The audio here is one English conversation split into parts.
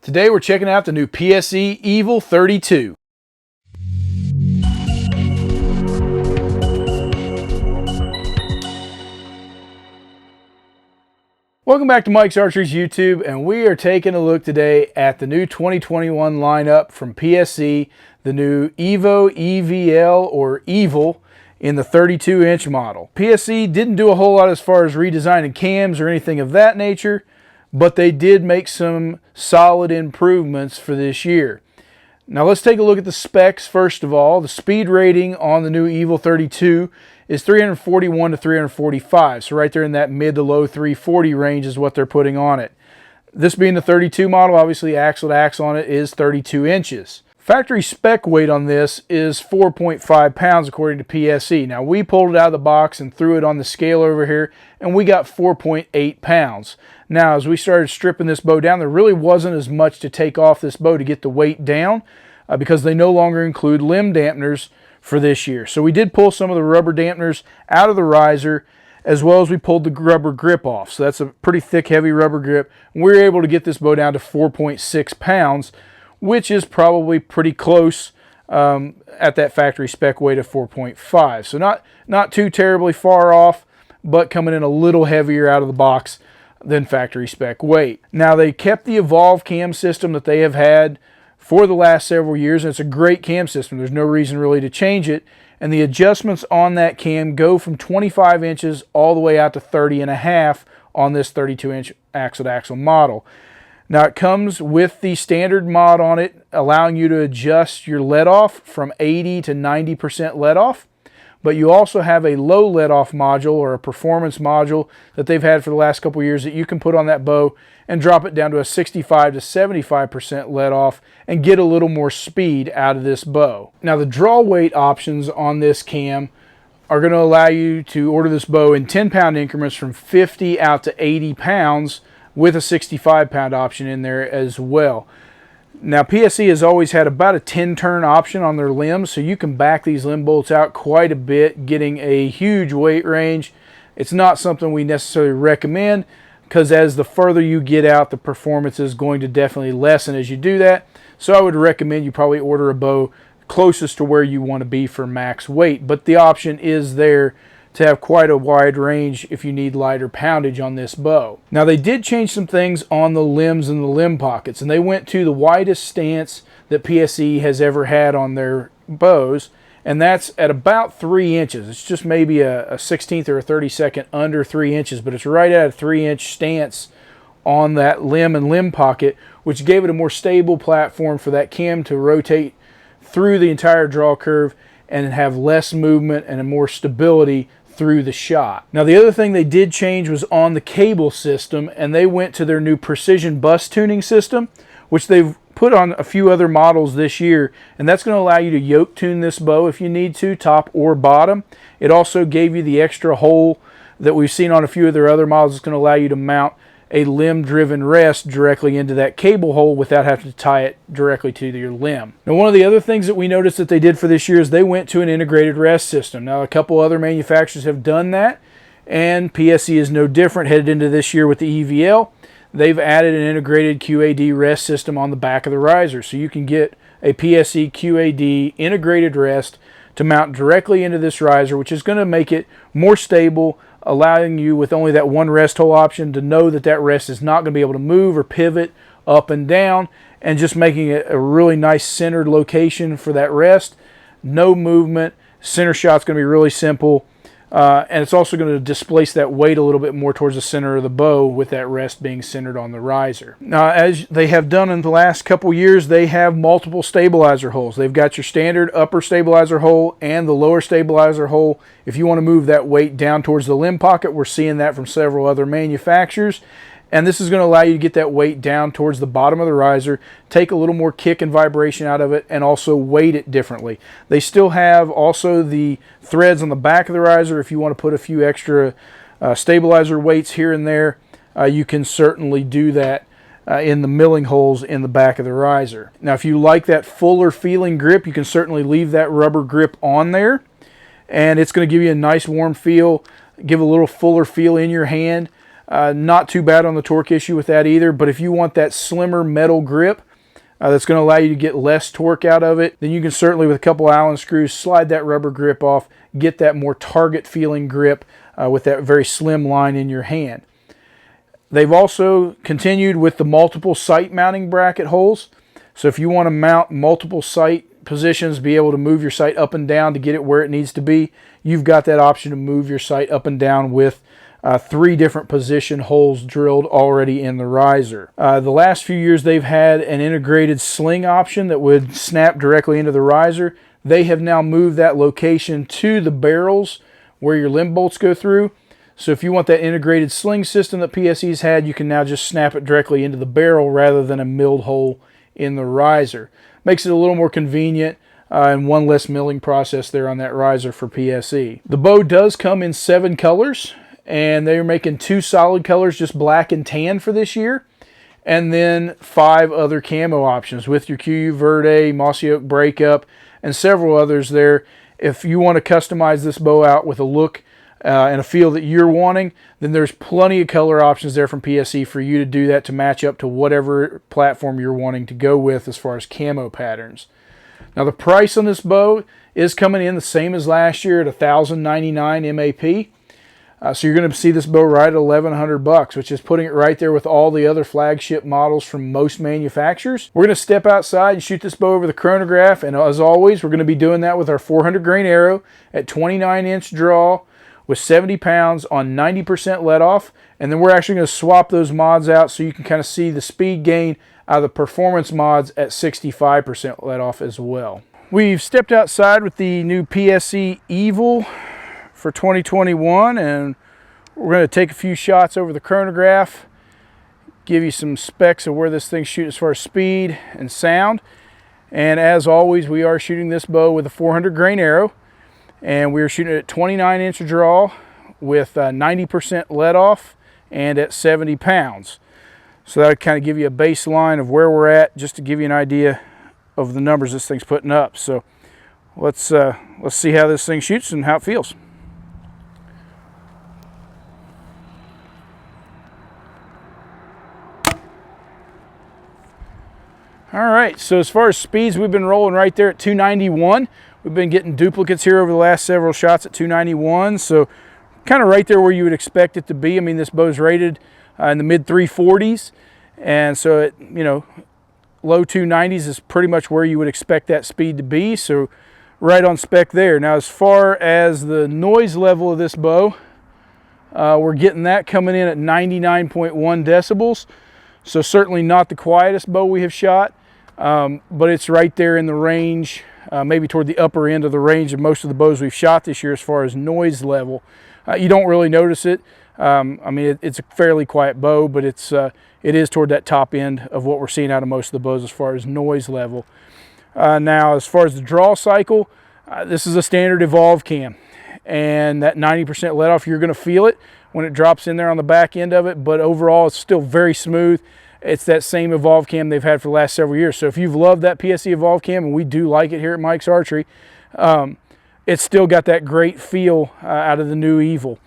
Today we're checking out the new PSE EVO 32. Welcome back to Mike's Archery's YouTube, and we are taking a look today at the new 2021 lineup from PSE, the new EVO EVL or EVL in the 32-inch model. PSE didn't do a whole lot as far as redesigning cams or anything of that nature, but they did make some solid improvements for this year. Now let's take a look at the specs first of all. The speed rating on the new EVO 32 is 341 to 345, so right there in that mid to low 340 range is what they're putting on it. This being the 32 model, obviously axle to axle on it is 32 inches. Factory spec weight on this is 4.5 pounds according to PSE. Now we pulled it out of the box and threw it on the scale over here, and we got 4.8 pounds. Now as we started stripping this bow down, there really wasn't as much to take off this bow to get the weight down because they no longer include limb dampeners for this year. So we did pull some of the rubber dampeners out of the riser, as well as we pulled the rubber grip off. So that's a pretty thick, heavy rubber grip. And we were able to get this bow down to 4.6 pounds, which is probably pretty close at that factory spec weight of 4.5. So not too terribly far off, but coming in a little heavier out of the box than factory spec weight. Now they kept the Evolve cam system that they have had for the last several years, and it's a great cam system. There's no reason really to change it. And the adjustments on that cam go from 25 inches all the way out to 30.5 on this 32-inch axle-to-axle model. Now it comes with the standard mod on it, allowing you to adjust your let-off from 80 to 90% let-off. But you also have a low let-off module or a performance module that they've had for the last couple of years that you can put on that bow and drop it down to a 65 to 75% let-off and get a little more speed out of this bow. Now the draw weight options on this cam are going to allow you to order this bow in 10-pound increments from 50 out to 80 pounds with a 65-pound option in there as well. Now PSE has always had about a 10-turn option on their limbs, so you can back these limb bolts out quite a bit, getting a huge weight range. It's not something we necessarily recommend because as the further you get out, the performance is going to definitely lessen as you do that. So I would recommend you probably order a bow closest to where you want to be for max weight, but the option is there to have quite a wide range if you need lighter poundage on this bow. Now they did change some things on the limbs and the limb pockets, and they went to the widest stance that PSE has ever had on their bows, and that's at about 3 inches. It's just maybe a 16th or a 32nd under 3 inches, but it's right at a 3-inch stance on that limb and limb pocket, which gave it a more stable platform for that cam to rotate through the entire draw curve and have less movement and more stability through the shot. Now the other thing they did change was on the cable system, and they went to their new precision bus tuning system, which they've put on a few other models this year, and that's going to allow you to yoke tune this bow if you need to, top or bottom. It also gave you the extra hole that we've seen on a few of their other models. It's going to allow you to mount a limb-driven rest directly into that cable hole without having to tie it directly to your limb. Now one of the other things that we noticed that they did for this year is they went to an integrated rest system. Now a couple other manufacturers have done that, and PSE is no different headed into this year with the EVL. They've added an integrated QAD rest system on the back of the riser, so you can get a PSE QAD integrated rest to mount directly into this riser, which is going to make it more stable, allowing you with only that one rest hole option to know that that rest is not going to be able to move or pivot up and down, and just making it a really nice centered location for that rest. No movement. Center shot's going to be really simple, and it's also going to displace that weight a little bit more towards the center of the bow with that rest being centered on the riser. Now as they have done in the last couple years, they have multiple stabilizer holes. They've got your standard upper stabilizer hole and the lower stabilizer hole if you want to move that weight down towards the limb pocket. We're seeing that from several other manufacturers, and this is going to allow you to get that weight down towards the bottom of the riser, take a little more kick and vibration out of it, and also weight it differently. They still have also the threads on the back of the riser. If you want to put a few extra stabilizer weights here and there, you can certainly do that in the milling holes in the back of the riser. Now if you like that fuller feeling grip, you can certainly leave that rubber grip on there, and it's going to give you a nice warm feel, give a little fuller feel in your hand. Not too bad on the torque issue with that either, but if you want that slimmer metal grip that's going to allow you to get less torque out of it, then you can certainly, with a couple Allen screws, slide that rubber grip off, get that more target feeling grip with that very slim line in your hand. They've also continued with the multiple sight mounting bracket holes. So if you want to mount multiple sight positions, be able to move your sight up and down to get it where it needs to be, you've got that option to move your sight up and down with 3 different position holes drilled already in the riser. The last few years they've had an integrated sling option that would snap directly into the riser. They have now moved that location to the barrels where your limb bolts go through. So if you want that integrated sling system that PSE's had, you can now just snap it directly into the barrel rather than a milled hole in the riser. Makes it a little more convenient and one less milling process there on that riser for PSE. The bow does come in 7 colors, and they're making 2 solid colors, just black and tan for this year, and then 5 other camo options with your Kuiu Verde, Mossy Oak Breakup, and several others there. If you want to customize this bow out with a look and a feel that you're wanting, then there's plenty of color options there from PSE for you to do that to match up to whatever platform you're wanting to go with as far as camo patterns. Now the price on this bow is coming in the same as last year at $1,099 MAP. So you're going to see this bow right at $1,100, which is putting it right there with all the other flagship models from most manufacturers. We're going to step outside and shoot this bow over the chronograph, and as always, we're going to be doing that with our 400 grain arrow at 29-inch draw with 70 pounds on 90% let off, and then we're actually going to swap those mods out so you can kind of see the speed gain out of the performance mods at 65% let off as well. We've stepped outside with the new PSE EVO for 2021, and we're going to take a few shots over the chronograph, give you some specs of where this thing's shooting as far as speed and sound. And as always, we are shooting this bow with a 400 grain arrow, and we're shooting it at 29-inch draw with 90% let off and at 70 pounds. So that would kind of give you a baseline of where we're at, just to give you an idea of the numbers this thing's putting up. So let's see how this thing shoots and how it feels. All right, so as far as speeds, we've been rolling right there at 291. We've been getting duplicates here over the last several shots at 291, so kind of right there where you would expect it to be. I mean, this bow's rated in the mid 340s, and so it, you know, low 290s is pretty much where you would expect that speed to be, so right on spec there. Now, as far as the noise level of this bow, we're getting that coming in at 99.1 decibels, so certainly not the quietest bow we have shot. But it's right there in the range, maybe toward the upper end of the range of most of the bows we've shot this year as far as noise level. You don't really notice it. I mean, it's a fairly quiet bow, but it is toward that top end of what we're seeing out of most of the bows as far as noise level. Now, as far as the draw cycle, this is a standard Evolve cam, and that 90% let off, you're going to feel it when it drops in there on the back end of it, but overall it's still very smooth. It's that same Evolve cam they've had for the last several years. So if you've loved that PSE Evolve cam, and we do like it here at Mike's Archery, it's still got that great feel out of the new EVO.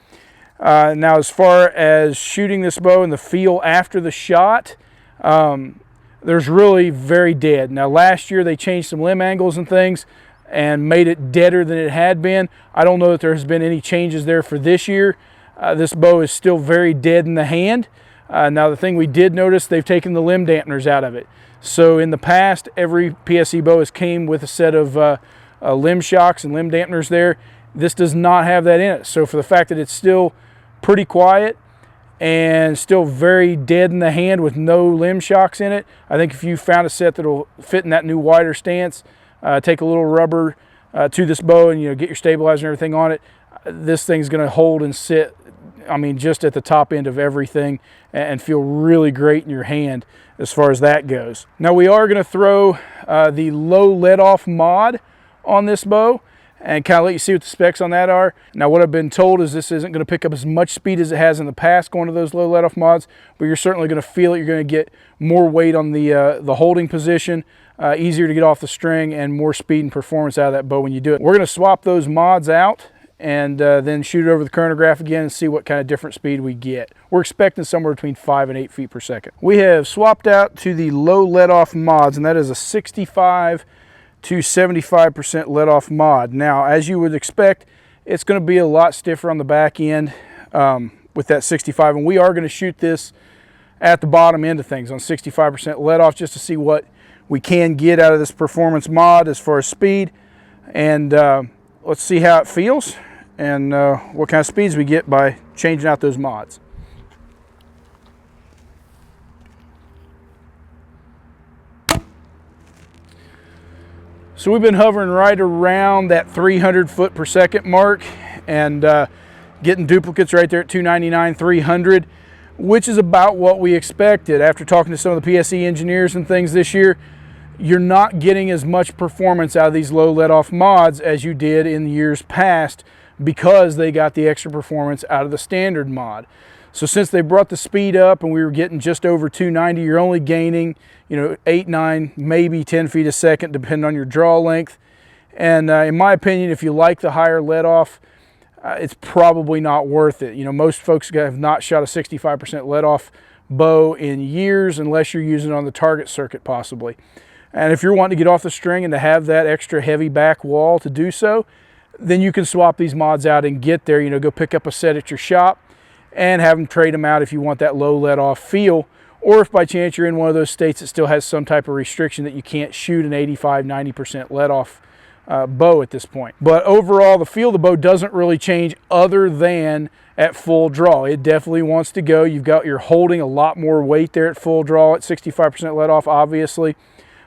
Now, as far as shooting this bow and the feel after the shot, there's really very dead. Now, last year they changed some limb angles and things and made it deader than it had been. I don't know that there has been any changes there for this year. This bow is still very dead in the hand. Now, the thing we did notice, they've taken the limb dampeners out of it. So in the past, every PSE bow has came with a set of limb shocks and limb dampeners there. This does not have that in it. So for the fact that it's still pretty quiet and still very dead in the hand with no limb shocks in it, I think if you found a set that'll fit in that new wider stance, take a little rubber to this bow and, you know, get your stabilizer and everything on it, this thing's going to hold and sit, I mean, just at the top end of everything and feel really great in your hand as far as that goes. Now, we are going to throw the low let off mod on this bow and kind of let you see what the specs on that are. Now, what I've been told is this isn't going to pick up as much speed as it has in the past going to those low let off mods, but you're certainly going to feel it. You're going to get more weight on the holding position, easier to get off the string, and more speed and performance out of that bow when you do it. We're going to swap those mods out and then shoot it over the chronograph again and see what kind of different speed we get. We're expecting somewhere between 5 and 8 feet per second. We have swapped out to the low let-off mods, and that is a 65 to 75% let-off mod. Now, as you would expect, it's going to be a lot stiffer on the back end with that 65, and we are going to shoot this at the bottom end of things on 65% let-off just to see what we can get out of this performance mod as far as speed. And let's see how it feels and what kind of speeds we get by changing out those mods. So we've been hovering right around that 300 foot per second mark and getting duplicates right there at 299, 300, which is about what we expected. After talking to some of the PSE engineers and things this year, you're not getting as much performance out of these low let-off mods as you did in years past because they got the extra performance out of the standard mod. So since they brought the speed up and we were getting just over 290, you're only gaining, 8, 9, maybe 10 feet a second, depending on your draw length. And in my opinion, if you like the higher let-off, it's probably not worth it. Most folks have not shot a 65% let-off bow in years unless you're using it on the target circuit possibly. And if you're wanting to get off the string and to have that extra heavy back wall to do so, then you can swap these mods out and get there, go pick up a set at your shop and have them trade them out if you want that low let-off feel, or if by chance you're in one of those states that still has some type of restriction that you can't shoot an 85, 90% let-off bow at this point. But overall, the feel of the bow doesn't really change other than at full draw. It definitely wants to go. You're holding a lot more weight there at full draw at 65% let-off, obviously.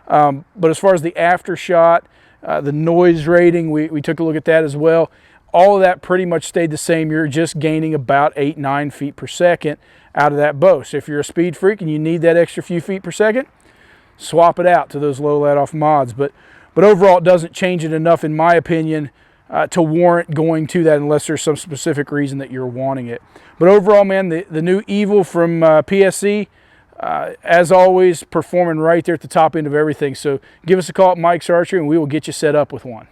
But as far as the after shot, the noise rating, we took a look at that as well. All of that pretty much stayed the same. You're just gaining about 8, 9 feet per second out of that bow. So if you're a speed freak and you need that extra few feet per second, swap it out to those low let-off mods. But overall, it doesn't change it enough, in my opinion, to warrant going to that unless there's some specific reason that you're wanting it. But overall, man, the new EVO from PSE, as always, performing right there at the top end of everything. So give us a call at Mike's Archery and we will get you set up with one.